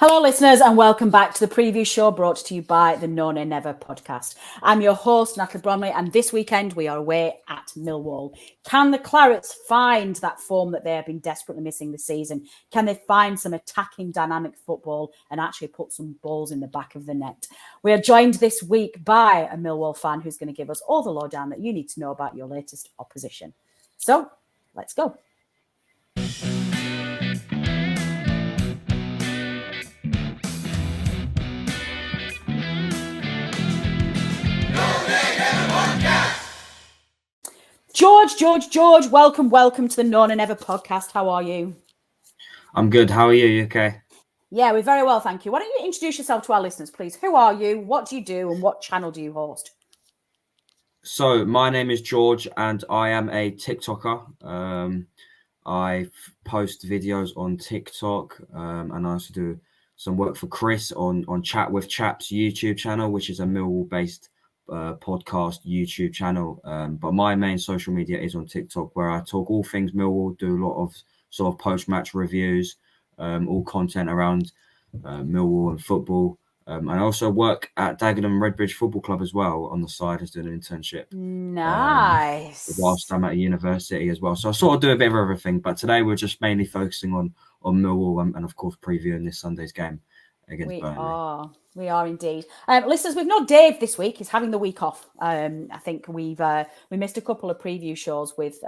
Hello, listeners, and welcome back to the preview show brought to you by the No Nay Never podcast. I'm your host, Natalie Bromley, and this weekend we are away at Millwall. Can the Clarets find that form that they have been desperately missing this season? Can they find some attacking, dynamic football and actually put some balls in the back of the net? We are joined this week by a Millwall fan who's going to give us all the lowdown that you need to know about your latest opposition. So, let's go. George, welcome to the No Nay Never podcast. How are you? I'm good. How are you? You okay? Yeah, we're very well, thank you. Why don't you introduce yourself to our listeners, please? Who are you? What do you do? And what channel do you host? So my name is George and I am a TikToker. I post videos on TikTok and I also do some work for Chris on Chat with Chaps YouTube channel, which is a Millwall-based podcast YouTube channel. But my main social media is on TikTok, where I talk all things Millwall, do a lot of sort of post-match reviews, all content around Millwall and football. And I also work at Dagenham Redbridge Football Club as well on the side as doing an internship. Nice. Whilst I'm at a university as well. So I sort of do a bit of everything. But today we're just mainly focusing on Millwall and of course previewing this Sunday's game against Burnley. We are indeed. Listeners, we've not Dave this week. He's having the week off. I think we missed a couple of preview shows with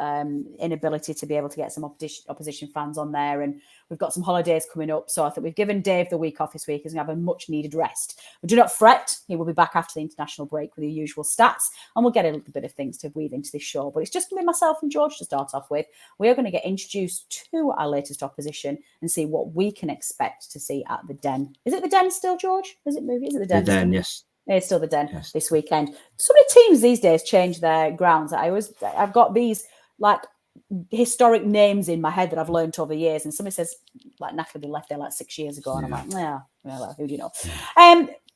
inability to be able to get some opposition fans on there, and we've got some holidays coming up. So I think we've given Dave the week off this week. He's going to have a much needed rest. But do not fret. He will be back after the international break with the usual stats, and we'll get a little bit of things to weave into this show. But it's just going to be myself and George to start off with. We are going to get introduced to our latest opposition and see what we can expect to see at the Den. Is it the Den still, George? Is it the Den? The Den, yes. It's still the Den this weekend. So many teams these days change their grounds. I've got these like historic names in my head that I've learned over years, and somebody says like Natalie left there like 6 years ago, and I'm like, well, who do you know?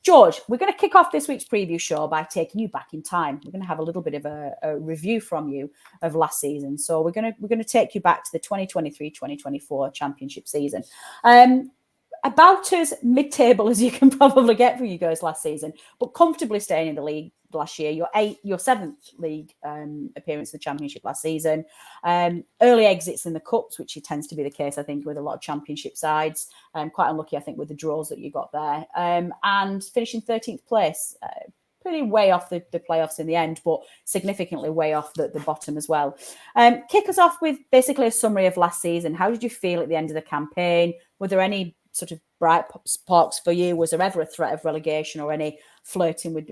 George, we're going to kick off this week's preview show by taking you back in time. We're going to have a little bit of a review from you of last season. So we're going to take you back to the 2023-2024 Championship season. About as mid-table as you can probably get for you guys last season, but comfortably staying in the league last year. Your seventh league appearance in the Championship last season. Early exits in the Cups, which tends to be the case, I think, with a lot of Championship sides. Quite unlucky, I think, with the draws that you got there. And finishing 13th place, pretty way off the playoffs in the end, but significantly way off the bottom as well. Kick us off with basically a summary of last season. How did you feel at the end of the campaign? Were there any sort of bright sparks for you? Was there ever a threat of relegation or any flirting with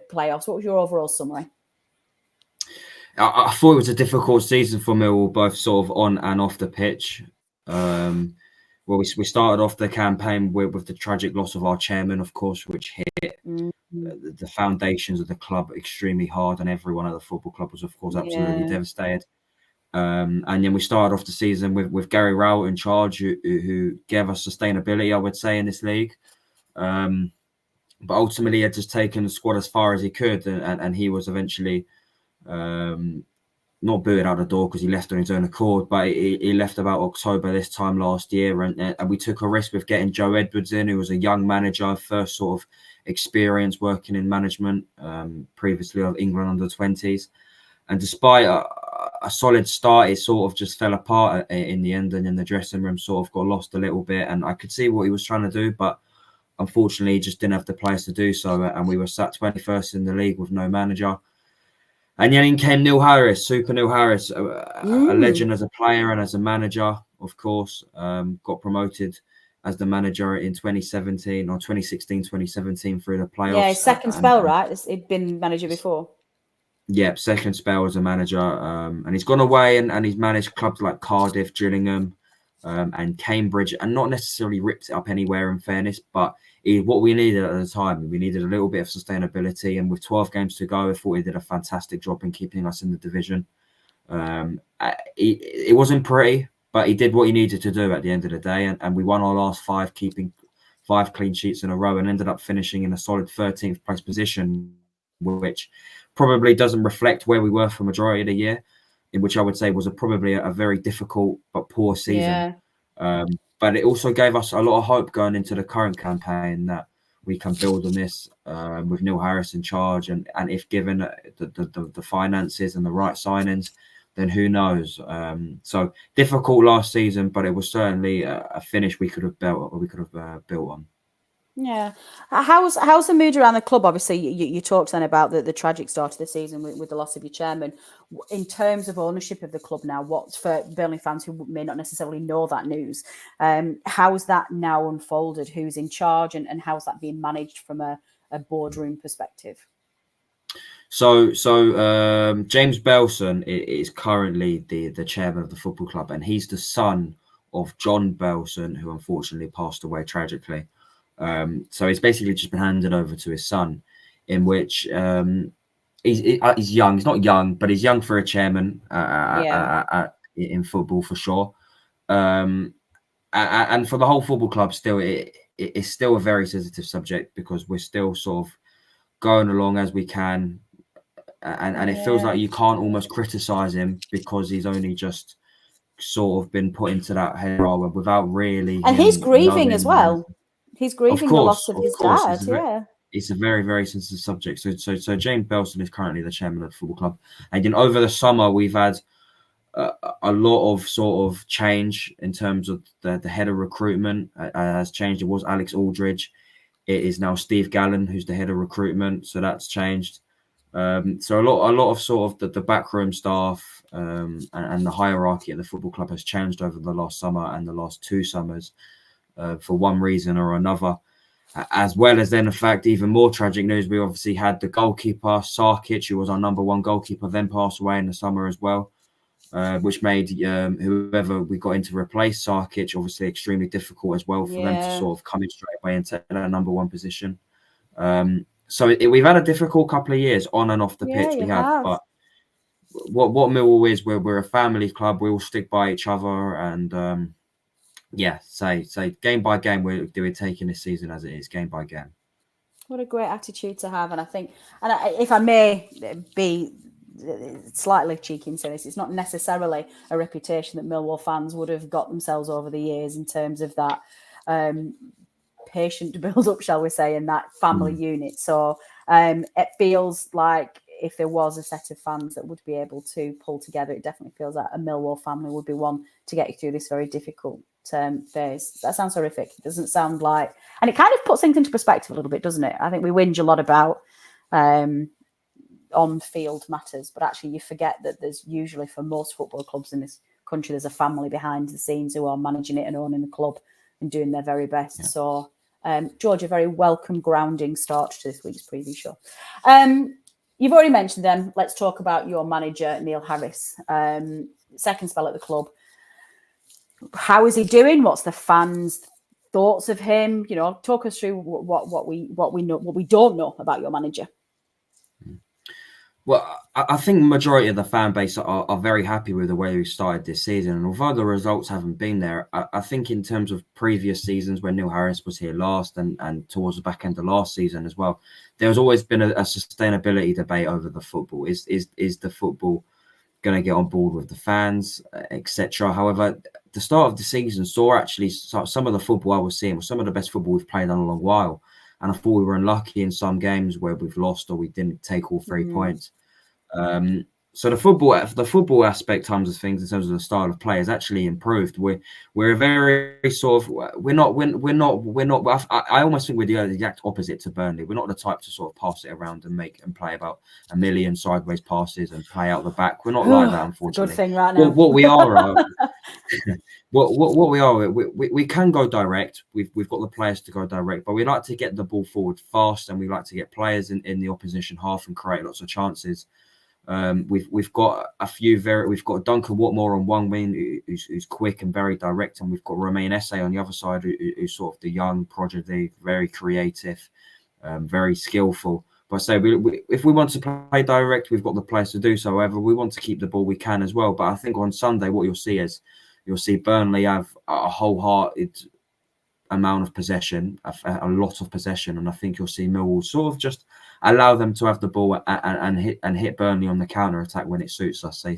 playoffs? What was your overall summary? I thought it was a difficult season for Millwall, both sort of on and off the pitch. We started off the campaign with the tragic loss of our chairman, of course, which hit the foundations of the club extremely hard, and everyone at the football club was, of course, absolutely devastated. And then we started off the season with Gary Rowett in charge, who gave us sustainability, I would say, in this league. But ultimately, he had just taken the squad as far as he could, and he was eventually not booted out the door because he left on his own accord, but he left about October this time last year, and we took a risk with getting Joe Edwards in, who was a young manager, first sort of experience working in management, previously of England under-20s. And despite a solid start, it sort of just fell apart in the end, and in the dressing room sort of got lost a little bit. And I could see what he was trying to do, but unfortunately, he just didn't have the players to do so. And we were sat 21st in the league with no manager. And then in came Neil Harris, Super Neil Harris, a legend as a player and as a manager, of course. Got promoted as the manager in 2017 or 2016-2017 through the playoffs. Yeah, second spell, right? He'd been manager before. Yeah, second spell as a manager, and he's gone away and he's managed clubs like Cardiff, Gillingham, and Cambridge, and not necessarily ripped it up anywhere, in fairness, but what we needed at the time, we needed a little bit of sustainability, and with 12 games to go, I thought he did a fantastic job in keeping us in the division. It wasn't pretty, but he did what he needed to do at the end of the day, and we won our last 5, keeping 5 clean sheets in a row, and ended up finishing in a solid 13th place position, which probably doesn't reflect where we were for majority of the year, in which I would say was probably a very difficult but poor season. but it also gave us a lot of hope going into the current campaign that we can build on this with Neil Harris in charge, and if given the finances and the right signings, then who knows? So difficult last season, but it was certainly a finish we could have built on. Yeah. How's the mood around the club? Obviously, you talked then about the tragic start of the season with the loss of your chairman. In terms of ownership of the club now, what's for Burnley fans who may not necessarily know that news, how's that now unfolded? Who's in charge, and how's that being managed from a boardroom perspective? So James Belson is currently the chairman of the football club, and he's the son of John Belson, who unfortunately passed away tragically. So he's basically just been handed over to his son, in which he's young. He's not young, but he's young for a chairman in football for sure. And for the whole football club, still it's still a very sensitive subject because we're still sort of going along as we can, and it feels like you can't almost criticize him because he's only just sort of been put into that head role without really. And he's grieving as well. He's grieving the loss of his dad. It's a very, very sensitive subject. So James Belson is currently the chairman of the football club. And over the summer, we've had a lot of sort of change in terms of the head of recruitment has changed. It was Alex Aldridge. It is now Steve Gallen, who's the head of recruitment. So that's changed. So a lot of sort of the backroom staff and the hierarchy at the football club has changed over the last summer and the last 2 summers. For one reason or another, as well as then the fact, even more tragic news, we obviously had the goalkeeper, Sarkic, who was our number 1 goalkeeper, then pass away in the summer as well, which made whoever we got in to replace Sarkic obviously extremely difficult as well for them to sort of come in straight away and take that number 1 position. So we've had a difficult couple of years on and off the pitch. We have, but what Millwall is, we're a family club. We all stick by each other, and say game by game, we're taking this season as it is, game by game. What a great attitude to have. And I think, if I may be slightly cheeky in saying this, it's not necessarily a reputation that Millwall fans would have got themselves over the years in terms of that patient build up, shall we say, in that family unit. So it feels like if there was a set of fans that would be able to pull together, it definitely feels like a Millwall family would be one to get you through this very difficult phase. That sounds horrific. It doesn't sound like, and it kind of puts things into perspective a little bit, doesn't it? I think we whinge a lot about on-field matters, but actually you forget that there's usually, for most football clubs in this country, there's a family behind the scenes who are managing it and owning the club and doing their very best. So George, a very welcome grounding start to this week's preview show. You've already mentioned them. Let's talk about your manager, Neil Harris. Second spell at the club. How is he doing? What's the fans' thoughts of him? Talk us through what we know, what we don't know about your manager. Well, I think the majority of the fan base are very happy with the way we started this season. And although the results haven't been there, I think in terms of previous seasons when Neil Harris was here last and towards the back end of last season as well, there's always been a sustainability debate over the football. Is the football going to get on board with the fans, etc.? However, the start of the season saw actually some of the football I was seeing was some of the best football we've played in a long while. And I thought we were unlucky in some games where we've lost or we didn't take all 3 points. So the football aspect terms of things in terms of the style of play has actually improved. We're a very sort of we're not. I almost think we're the exact opposite to Burnley. We're not the type to sort of pass it around and play about a million sideways passes and play out the back. We're not like that, unfortunately. Good thing right now. What we are, what we are, we can go direct. We've got the players to go direct, but we like to get the ball forward fast, and we like to get players in the opposition half and create lots of chances. We've got we've got Duncan Watmore on one wing who's quick and very direct, and we've got Romain Esse on the other side who's sort of the young prodigy, very creative, very skillful. But say if we want to play direct, we've got the players to do so. However, we want to keep the ball, we can as well. But I think on Sunday, what you'll see Burnley have a wholehearted amount of possession, a lot of possession, and I think you'll see Millwall sort of just allow them to have the ball and hit Burnley on the counter attack when it suits us, say,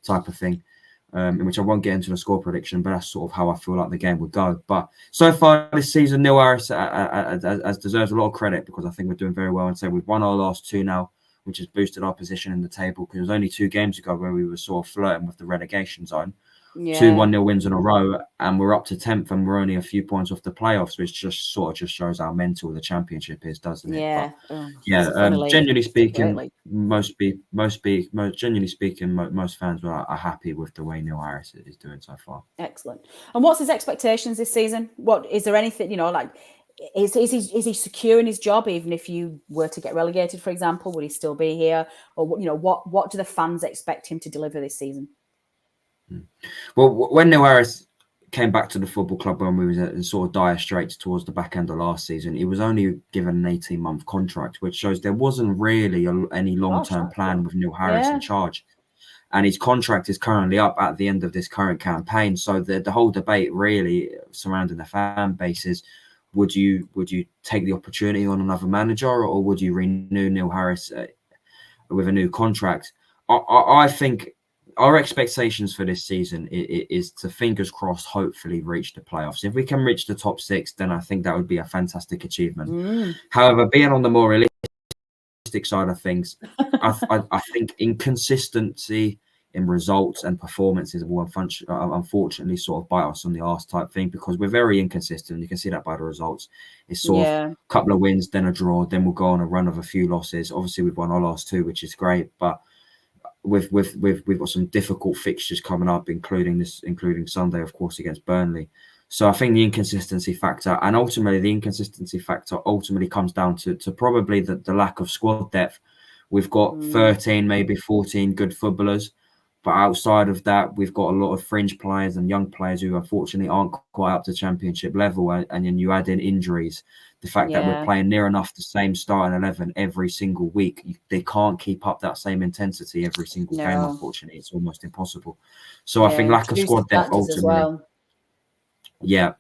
type of thing. in which I won't get into the score prediction, but that's sort of how I feel like the game would go. But so far this season, Neil Harris has deserves a lot of credit, because I think we're doing very well. And so we've won our last 2 now, which has boosted our position in the table, because it was only 2 games ago where we were sort of flirting with the relegation zone. Yeah. 2 1-0 wins in a row, and we're up to 10th, and we're only a few points off the playoffs, which just shows how mental the Championship is, doesn't it? Yeah. But, Genuinely generally speaking, most fans are happy with the way Neil Harris is doing so far. Excellent. And what's his expectations this season? What is there anything, like, is he secure in his job? Even if you were to get relegated, for example, would he still be here? Or what do the fans expect him to deliver this season? Well, when Neil Harris came back to the football club when we was in sort of dire straits towards the back end of last season, he was only given an 18-month contract, which shows there wasn't really any long-term plan with Neil Harris in charge. And his contract is currently up at the end of this current campaign. So the whole debate really surrounding the fan base is, would you take the opportunity on another manager, or would you renew Neil Harris with a new contract? I think our expectations for this season is to, fingers crossed, hopefully reach the playoffs. If we can reach the top 6, then I think that would be a fantastic achievement. However, being on the more realistic side of things, I think inconsistency in results and performances will unfortunately sort of bite us on the arse type thing, because we're very inconsistent. You can see that by the results. It's sort of a couple of wins, then a draw, then we'll go on a run of a few losses. Obviously, we've won our last 2, which is great, but we've got some difficult fixtures coming up, including Sunday, of course, against Burnley. So I think the inconsistency factor, and ultimately the inconsistency factor comes down to probably the lack of squad depth. We've got 13, maybe 14 good footballers, but outside of that, we've got a lot of fringe players and young players who unfortunately aren't quite up to Championship level. And then you add in injuries, the fact that we're playing near enough the same starting 11 every single week. They can't keep up that same intensity every single game, unfortunately. It's almost impossible. So I think lack of squad depth ultimately.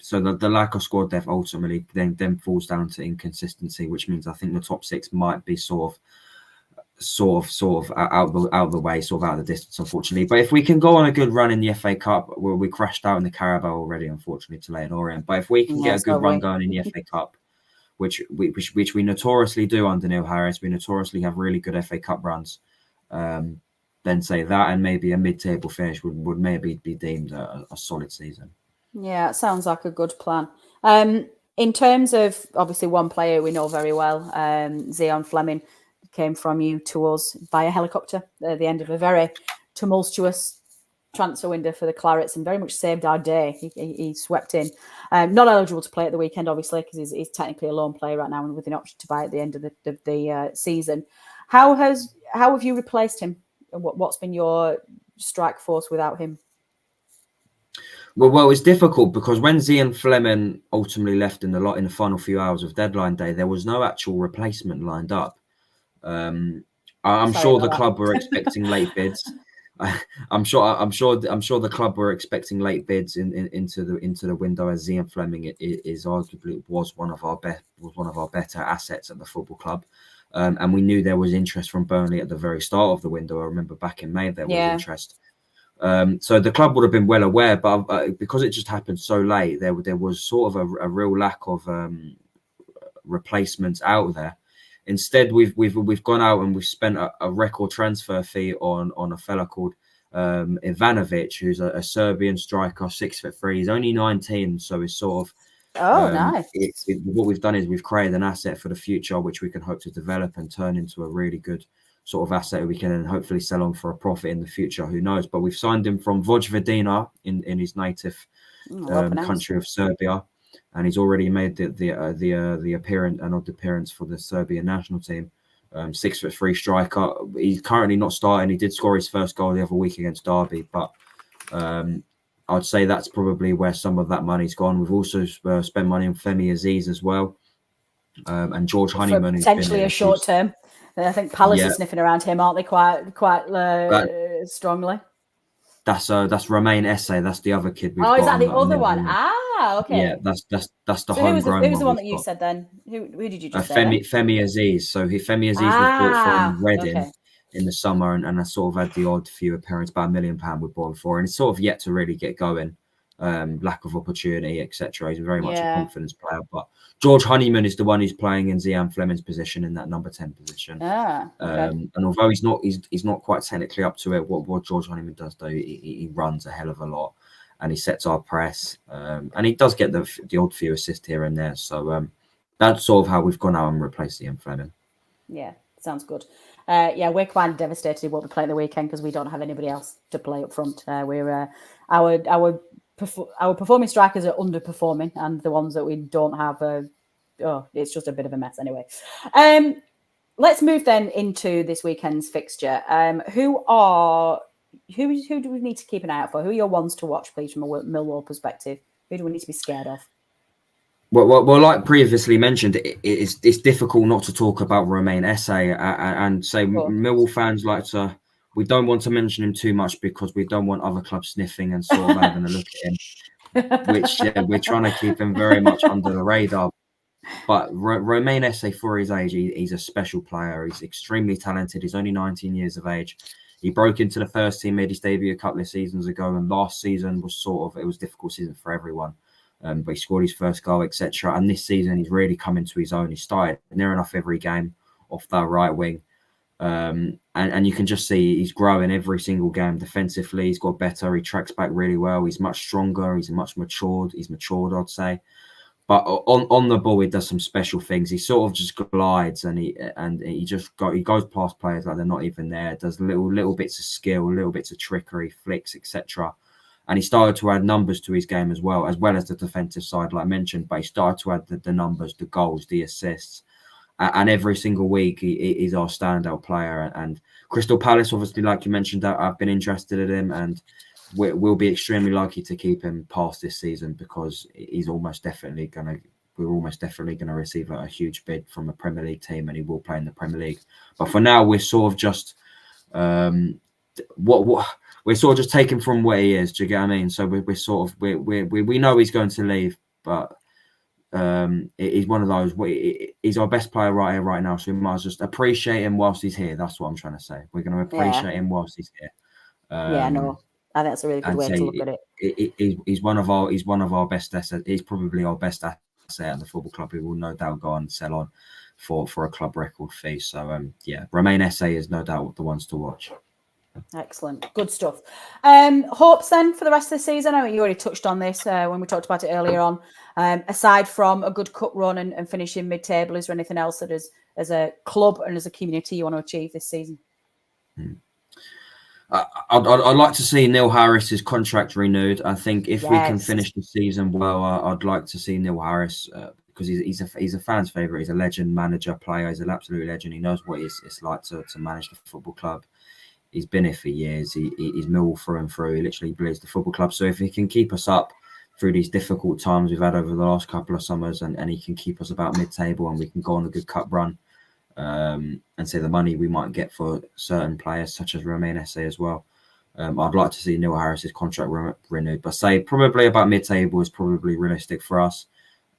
So the lack of squad depth ultimately then falls down to inconsistency, which means I think the top 6 might be sort of out of the way, sort of out of the distance, unfortunately. But if we can go on a good run in the FA Cup, where we crashed out in the Carabao already, unfortunately, to Leighton Orient. But if we can get a good run going in the FA Cup, which we notoriously do under Neil Harris, we notoriously have really good FA Cup runs. Then say that, and maybe a mid-table finish would maybe be deemed a solid season. Yeah, it sounds like a good plan. In terms of, obviously, one player we know very well, Zion Fleming, came from you to us via helicopter at the end of a very tumultuous transfer window for the Clarets, and very much saved our day. He swept in. Not eligible to play at the weekend, obviously, because he's technically a loan player right now, and with an option to buy at the end of the season. How have you replaced him? What's been your strike force without him? Well, it's difficult, because when Zion Fleming ultimately left in the final few hours of deadline day, there was no actual replacement lined up. I'm sure the club were expecting late bids. I'm sure the club were expecting late bids into the window, as Zion Fleming is arguably was one of our better assets at the football club, and we knew there was interest from Burnley at the very start of the window. I remember back in May there was interest. So the club would have been well aware, but because it just happened so late, there was sort of a real lack of replacements out there. Instead, we've gone out and we've spent a record transfer fee on a fella called Ivanovic, who's a Serbian striker, 6'3". He's only 19, so it's sort of nice. What we've done is we've created an asset for the future, which we can hope to develop and turn into a really good sort of asset we can then hopefully sell on for a profit in the future. Who knows? But we've signed him from Vojvodina in his native country of Serbia. And he's already made the appearance for the Serbian national team. 6'3" striker. He's currently not starting. He did score his first goal the other week against Derby, but I'd say that's probably where some of that money's gone. We've also spent money on Femi Aziz as well, and George Honeyman, potentially a short term. I think Palace are sniffing around him, aren't they? Quite strongly. That's Romain Esse. That's the other kid we've got. Oh, is that the other one? Okay. Yeah, that's the homegrown one. Who was the one that you said then? Who did you just say? Femi Aziz. So Femi Aziz was bought from Reading. Okay. in the summer, and I sort of had the odd few appearances, about £1 million we bought him for, and it's sort of yet to really get going. Lack of opportunity, etc. He's very much a confidence player. But George Honeyman is the one who's playing in Zian Fleming's position in that number 10 position. Okay. And although he's not quite technically up to it, what George Honeyman does though, he runs a hell of a lot, and he sets our press, and he does get the odd few assists here and there. So that's sort of how we've gone out and replaced Zian Fleming. Yeah, sounds good. We're quite devastated he won't be playing the weekend because we don't have anybody else to play up front. We're our performing strikers are underperforming, and the ones that we don't have it's just a bit of a mess anyway. Let's move then into this weekend's fixture. Who do we need to keep an eye out for? Who are your ones to watch, please, from a Millwall perspective? Who do we need to be scared of? Well, like previously mentioned, it's difficult not to talk about Romain Esse, and say Millwall fans like to. We don't want to mention him too much because we don't want other clubs sniffing and sort of having a look at him, which we're trying to keep him very much under the radar. But Romain Esse, for his age, he's a special player. He's extremely talented. He's only 19 years of age. He broke into the first team, made his debut a couple of seasons ago, and last season was it was a difficult season for everyone. But he scored his first goal, etc. And this season, he's really come into his own. He started near enough every game off that right wing. And you can just see he's growing every single game defensively. He's got better. He tracks back really well. He's much stronger. He's matured, I'd say. But on the ball, he does some special things. He sort of just glides, and he goes past players like they're not even there. Does little bits of skill, little bits of trickery, flicks, etc. And he started to add numbers to his game as well as the defensive side, like I mentioned. But he started to add the numbers, the goals, the assists. And every single week, he's our standout player. And Crystal Palace, obviously, like you mentioned, I've been interested in him, and we'll be extremely lucky to keep him past this season because we're almost definitely going to receive a huge bid from a Premier League team, and he will play in the Premier League. But for now, we're sort of just we're sort of just taking from where he is. Do you get what I mean? So we know he's going to leave, but. He's one of those. He's our best player right here, right now. So we might just appreciate him whilst he's here. That's what I'm trying to say. We're going to appreciate him whilst he's here. I think that's a really good way to look at it. He's one of our best assets. He's probably our best asset at the football club. He will no doubt go on and sell on for a club record fee. So Romain Esse is no doubt the ones to watch. Excellent. Good stuff. Hopes then for the rest of the season? I mean, you already touched on this when we talked about it earlier on. Aside from a good cup run and finishing mid-table, is there anything else that as a club and as a community you want to achieve this season? I'd like to see Neil Harris's contract renewed. I think if we can finish the season well, I'd like to see Neil Harris because he's a fan's favourite. He's a legend, manager, player. He's an absolute legend. He knows what it's like to manage the football club. He's been here for years. He's Millwall through and through. He literally bleeds the football club. So if he can keep us up through these difficult times we've had over the last couple of summers, and he can keep us about mid-table, and we can go on a good cup run, and say the money we might get for certain players such as Romain Esse as well. I'd like to see Neil Harris's contract renewed, but say probably about mid-table is probably realistic for us.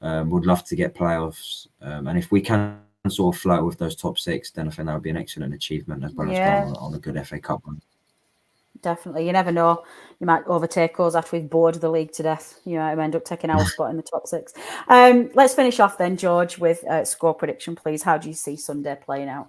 Would love to get playoffs, and if we can sort of float with those top six, then I think that would be an excellent achievement as well as going on a good FA Cup run. Definitely. You never know. You might overtake us after we've bored the league to death. You might end up taking our spot in the top six. Let's finish off then, George, with score prediction, please. How do you see Sunday playing out?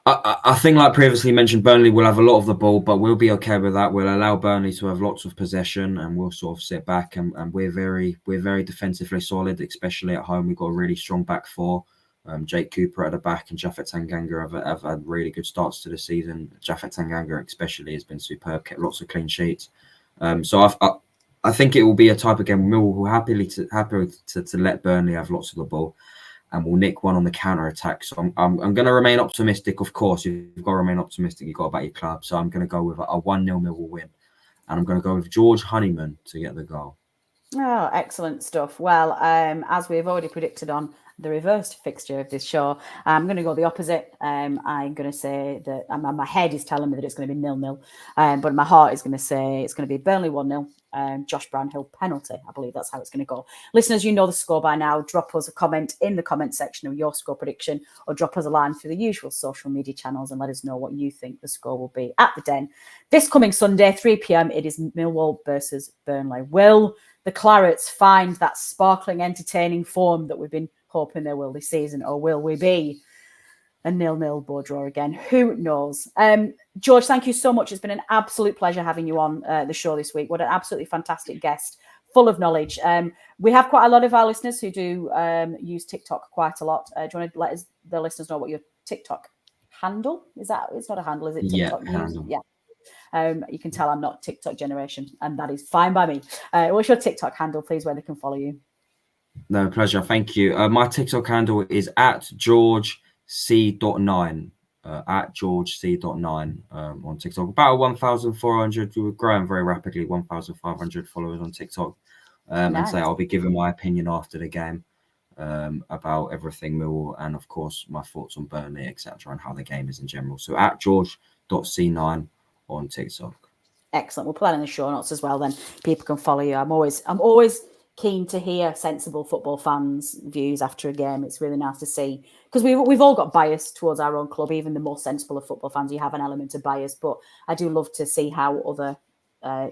I think, like previously mentioned, Burnley will have a lot of the ball, but we'll be okay with that. We'll allow Burnley to have lots of possession, and we'll sort of sit back. And we're very defensively solid, especially at home. We've got a really strong back four. Jake Cooper at the back and Japhet Tanganga have had really good starts to the season. Japhet Tanganga especially has been superb, kept lots of clean sheets. So I think it will be a type of game Millwall will happy to let Burnley have lots of the ball, and we'll nick one on the counter attack. So I'm going to remain optimistic. Of course, you've got to remain optimistic. You've got to back your club. So I'm going to go with a 1-0 Millwall win, and I'm going to go with George Honeyman to get the goal. Oh, excellent stuff. Well, as we've already predicted on the reversed fixture of this show, I'm going to go the opposite. I'm going to say that my head is telling me that it's going to be 0-0, but my heart is going to say it's going to be Burnley 1-0 Josh Brownhill penalty. I believe that's how it's going to go. Listeners, you know the score by now. Drop us a comment in the comment section of your score prediction, or drop us a line through the usual social media channels and let us know what you think the score will be at the Den. This coming Sunday, 3 p.m, it is Millwall versus Burnley. Will the Clarets find that sparkling, entertaining form that we've been hoping they will this season, or will we be a 0-0 board draw again? Who knows? George, thank you so much. It's been an absolute pleasure having you on the show this week. What an absolutely fantastic guest, full of knowledge. We have quite a lot of our listeners who do use TikTok quite a lot. Do you want to let the listeners know what your TikTok handle is? That it's not a handle, is it? TikTok handle. Yeah. You can tell I'm not TikTok generation, and that is fine by me. What's your TikTok handle, please, where they can follow you? No, pleasure. Thank you. My TikTok handle is at George C.9 at George C.9 on TikTok. About 1,400. We're growing very rapidly. 1,500 followers on TikTok. Nice. And so I'll be giving my opinion after the game about everything Millwall, and of course my thoughts on Burnley, etc., and how the game is in general. So at George.C9 on TikTok. Excellent. We'll put that in the show notes as well. Then people can follow you. I'm always keen to hear sensible football fans' views after a game. It's really nice to see, because we've all got bias towards our own club. Even the most sensible of football fans, you have an element of bias. But I do love to see how other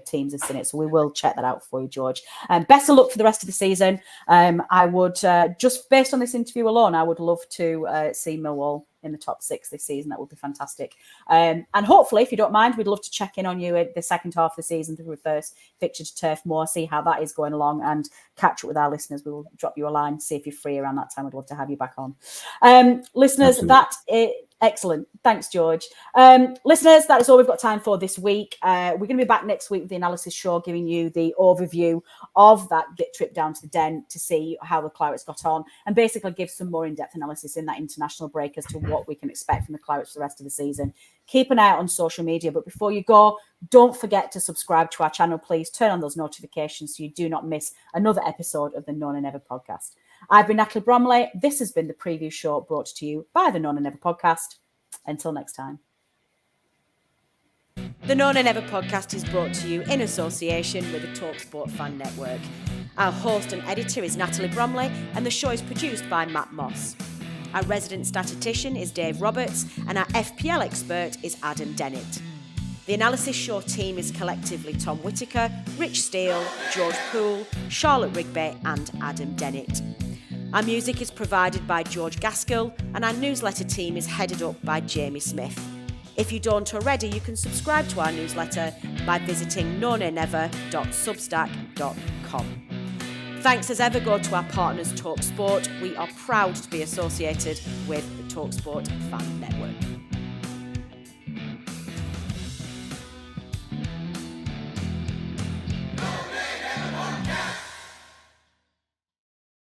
teams have seen it. So we will check that out for you, George. Best of luck for the rest of the season. I would, just based on this interview alone, I would love to see Millwall in the top 6 this season. That would be fantastic. And hopefully, if you don't mind, we'd love to check in on you at the second half of the season through the first fixture to Turf Moor, see how that is going along, and catch up with our listeners. We will drop you a line, see if you're free around that time. I'd love to have you back on. Listeners, Absolutely. that is excellent. Thanks, George. Listeners, that is all we've got time for this week. We're going to be back next week with the analysis show, giving you the overview of that trip down to the Den to see how the Clarets got on, and basically give some more in-depth analysis in that international break as to what we can expect from the Clarets for the rest of the season. Keep an eye out on social media, but before you go, don't forget to subscribe to our channel. Please turn on those notifications so you do not miss another episode of the Known and Never podcast. I've been Natalie Bromley. This has been the preview show brought to you by the Known and Never podcast. Until next time. The Known and Never podcast is brought to you in association with the talkSPORT Fan Network. Our host and editor is Natalie Bromley, and the show is produced by Matt Moss. Our resident statistician is Dave Roberts, and our FPL expert is Adam Dennett. The analysis show team is collectively Tom Whittaker, Rich Steele, George Poole, Charlotte Rigby, and Adam Dennett. Our music is provided by George Gaskell, and our newsletter team is headed up by Jamie Smith. If you don't already, you can subscribe to our newsletter by visiting knownandnever.substack.com. Thanks as ever go to our partners talkSPORT. We are proud to be associated with the talkSPORT Fan Network.